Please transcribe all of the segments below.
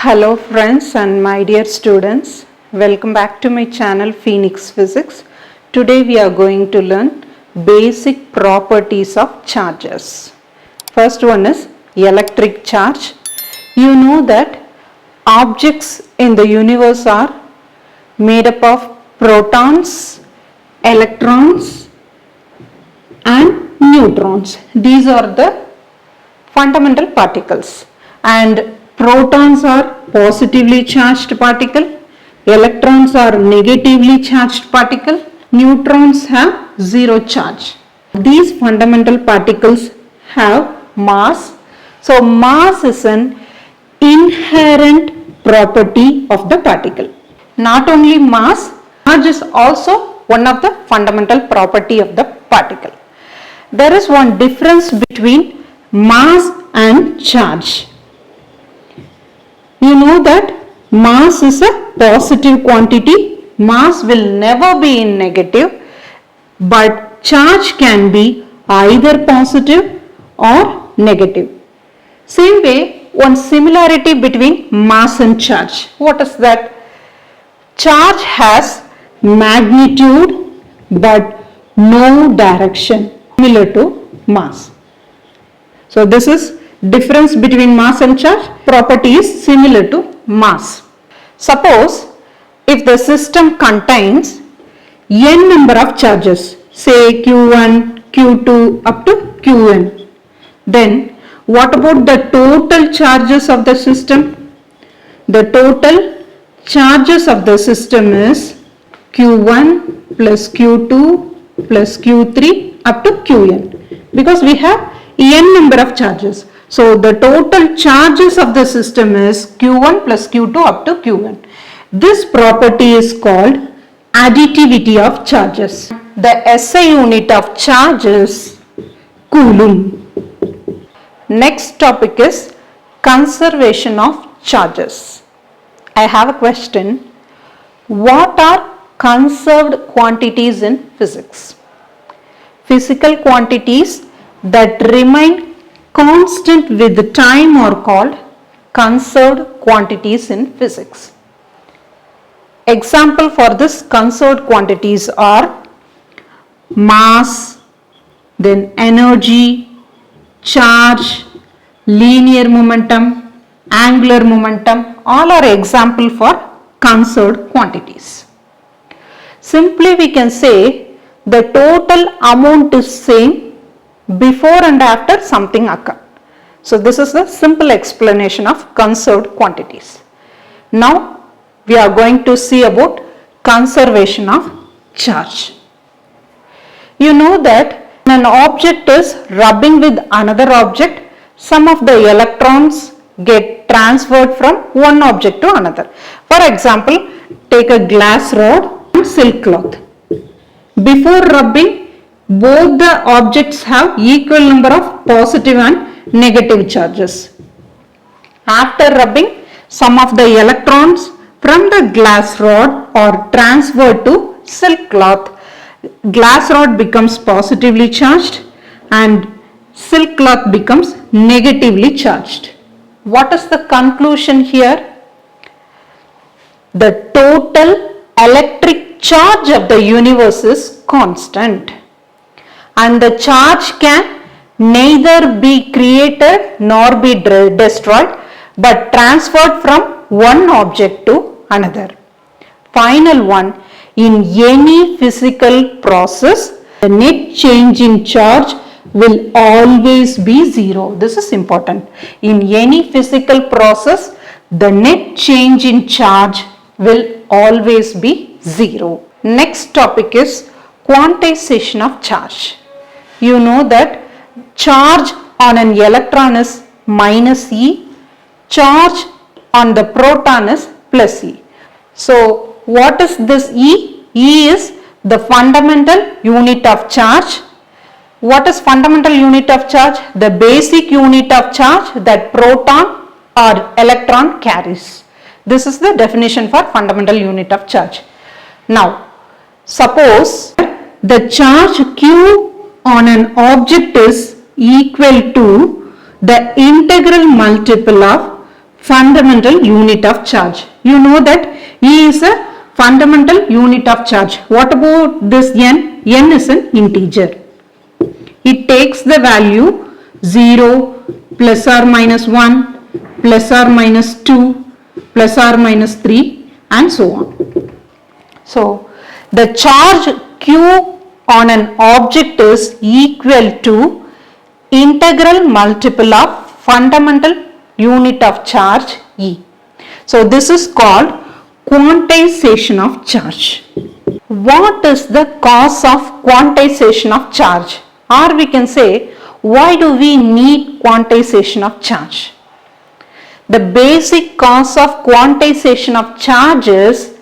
Hello friends and my dear students, welcome back to my channel Phoenix Physics. Today we are going to learn basic properties of charges. First one is electric charge. You know that objects in the universe are made up of protons, electrons and neutrons. These are the fundamental particles, and protons are positively charged particle, electrons are negatively charged particle, neutrons have zero charge. These fundamental particles have mass. So mass is an inherent property of the particle. Not only mass, charge is also one of the fundamental property of the particle. There is one difference between mass and charge. You know that mass is a positive quantity. Mass will never be in negative, but charge can be either positive or negative. Same way, one similarity between mass and charge. What is that? Charge has magnitude but no direction, similar to mass. So this is difference between mass and charge. Property is similar to mass. Suppose if the system contains n number of charges, say q1, q2 up to qn, then what about the total charges of the system? The total charges of the system is q1 plus q2 plus q3 up to qn, because we have n number of charges. So the total charges of the system is q1 plus q2 up to qn. This property is called additivity of charges. The SI unit of charge is coulomb. Next topic is conservation of charges. I have a question. What are conserved quantities in physics? Physical quantities that remain constant with time are called conserved quantities in physics. Example for this conserved quantities are mass, then energy, charge, linear momentum, angular momentum, all are example for conserved quantities. Simply we can say the total amount is same before and after something occurred. So this is the simple explanation of conserved quantities. Now we are going to see about conservation of charge. You know that when an object is rubbing with another object, some of the electrons get transferred from one object to another. For example, take a glass rod and silk cloth. Before rubbing, both the objects have equal number of positive and negative charges. After rubbing, some of the electrons from the glass rod are transferred to silk cloth. Glass rod becomes positively charged and silk cloth becomes negatively charged. What is the conclusion here? The total electric charge of the universe is constant, and the charge can neither be created nor be destroyed, but transferred from one object to another. Final one, in any physical process, the net change in charge will always be zero. This is important. In any physical process, the net change in charge will always be zero. Next topic is quantization of charge. You know that charge on an electron is minus E, charge on the proton is plus E. So what is this E? E is the fundamental unit of charge. What is fundamental unit of charge? The basic unit of charge that proton or electron carries. This is the definition for fundamental unit of charge. Now suppose the charge Q on an object is equal to the integral multiple of fundamental unit of charge. You know that E is a fundamental unit of charge. What about this N? N is an integer. It takes the value 0, plus or minus 1, plus or minus 2, plus or minus 3 and so on. So, the charge Q on an object is equal to integral multiple of fundamental unit of charge E. So, this is called quantization of charge. What is the cause of quantization of charge? Or we can say, why do we need quantization of charge? The basic cause of quantization of charge is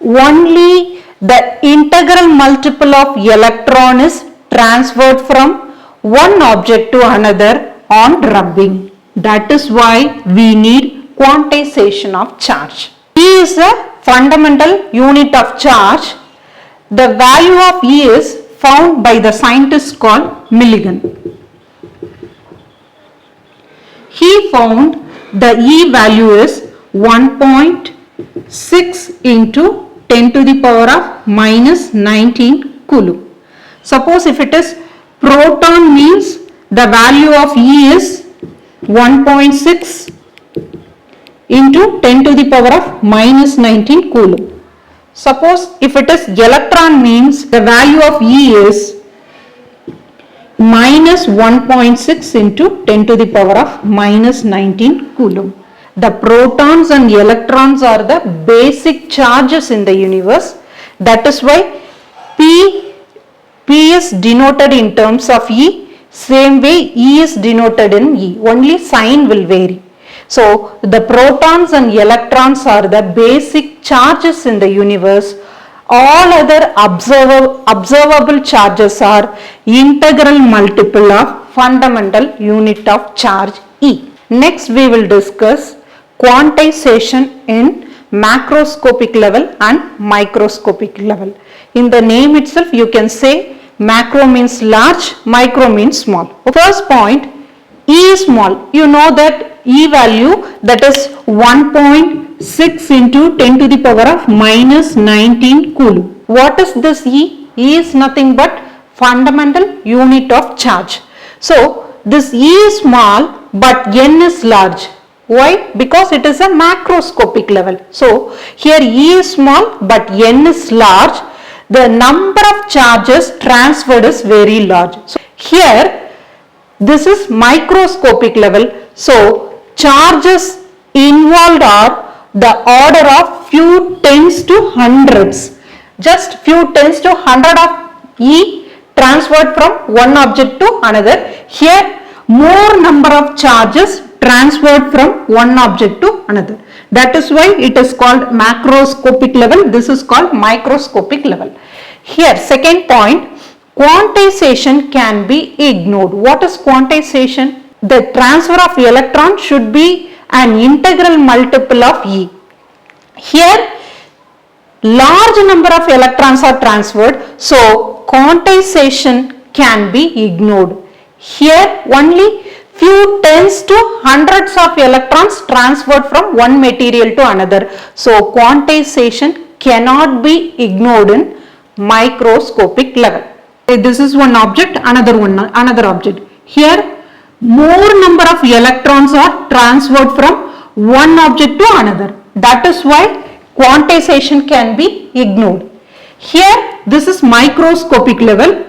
only the integral multiple of electron is transferred from one object to another on rubbing. That is why we need quantization of charge. E is a fundamental unit of charge. The value of E is found by the scientist called Millikan. He found the E value is 1.6 into 10 to the power of minus 19 coulomb. Suppose if it is proton means the value of E is 1.6 into 10 to the power of minus 19 coulomb. Suppose if it is electron means the value of E is minus 1.6 into 10 to the power of minus 19 coulomb. The protons and electrons are the basic charges in the universe. That is why P is denoted in terms of E. Same way E is denoted in E. Only sign will vary. So, the protons and electrons are the basic charges in the universe. All other observable charges are integral multiple of fundamental unit of charge E. Next we will discuss quantization in macroscopic level and microscopic level. In the name itself you can say macro means large, micro means small. First point, E is small. You know that E value that is 1.6 into 10 to the power of minus 19 coulomb. What is this E? E is nothing but fundamental unit of charge. So, this E is small but N is large. Why? Because it is a macroscopic level. So, here E is small but N is large. The number of charges transferred is very large. So, here this is microscopic level. So, charges involved are the order of few tens to hundreds. Just few tens to 100 of E transferred from one object to another. Here more number of charges transferred from one object to another. That is why it is called macroscopic level. This is called microscopic level. Here second point, quantization can be ignored. What is quantization? The transfer of electron should be an integral multiple of E. Here large number of electrons are transferred, so quantization can be ignored. Here only few tens to hundreds of electrons transferred from one material to another. So quantization cannot be ignored in microscopic level. This is one object, another object. Here more number of electrons are transferred from one object to another. That is why quantization can be ignored. Here this is microscopic level.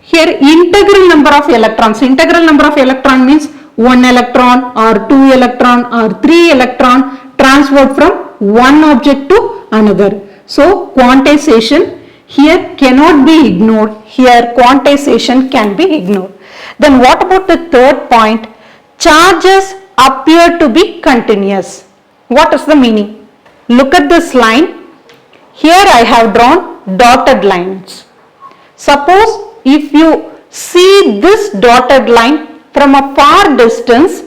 Here integral number of electrons. Integral number of electron means 1 electron or 2 electron or 3 electron transferred from one object to another. So quantization here cannot be ignored. Here quantization can be ignored. Then what about the third point? Charges appear to be continuous. What is the meaning? Look at this line. Here I have drawn dotted lines. Suppose if you see this dotted line from a far distance,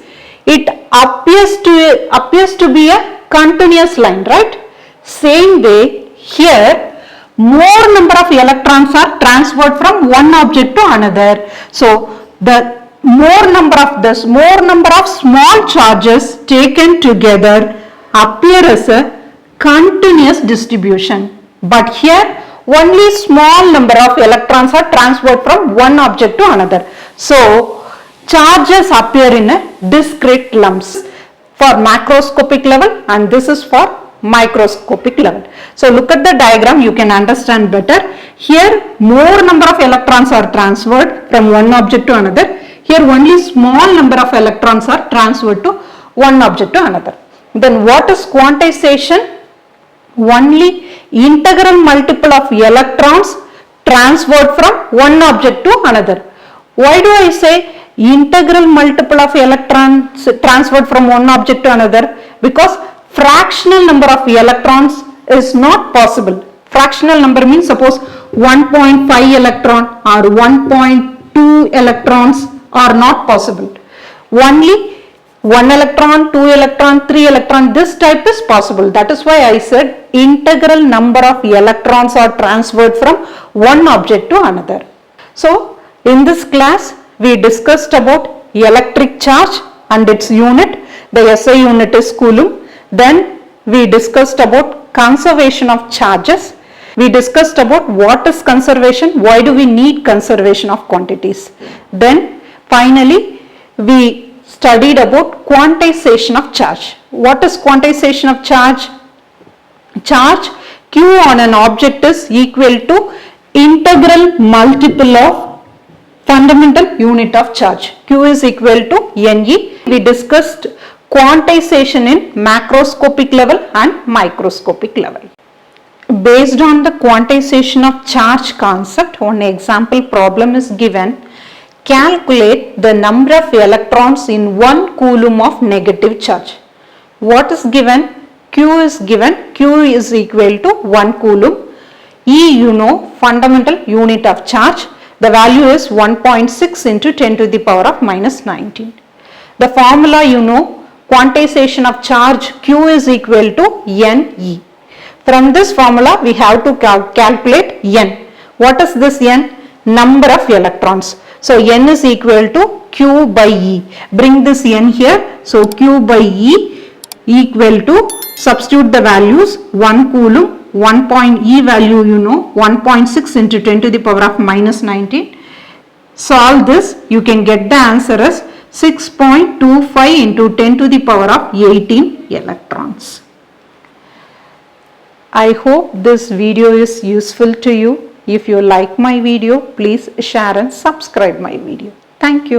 it appears to be a continuous line, right? Same way here more number of electrons are transferred from one object to another. So the more number of small charges taken together appear as a continuous distribution. But here only small number of electrons are transferred from one object to another. So charges appear in a discrete lumps for macroscopic level, and this is for microscopic level. So look at the diagram, you can understand better. Here more number of electrons are transferred from one object to another. Here only small number of electrons are transferred to one object to another. Then what is quantization? Only integral multiple of electrons transferred from one object to another. Why do I say integral multiple of electrons transferred from one object to another? Because fractional number of electrons is not possible. Fractional number means suppose 1.5 electron or 1.2 electrons are not possible. Only 1 electron, 2 electron, 3 electron, this type is possible. That is why I said integral number of electrons are transferred from one object to another. So in this class we discussed about electric charge and its unit. The SI unit is coulomb. Then we discussed about conservation of charges. We discussed about what is conservation, why do we need conservation of quantities. Then finally we studied about quantization of charge. What is quantization of charge? Charge Q on an object is equal to integral multiple of fundamental unit of charge. Q is equal to NE. We discussed quantization in macroscopic level and microscopic level. Based on the quantization of charge concept, one example problem is given. Calculate the number of electrons in 1 coulomb of negative charge. What is given? Q is given. Q is equal to 1 coulomb. E, you know, fundamental unit of charge. The value is 1.6 into 10 to the power of minus 19. The formula, you know, quantization of charge Q is equal to NE. From this formula we have to calculate N. What is this N? Number of electrons. So N is equal to Q by E. Bring this N here. So Q by E equal to, substitute the values, 1 coulomb, 1 E value you know, 1.6 into 10 to the power of minus 19. Solve this, you can get the answer as 6.25 into 10 to the power of 18 electrons. I hope this video is useful to you. If you like my video, please share and subscribe my video. Thank you.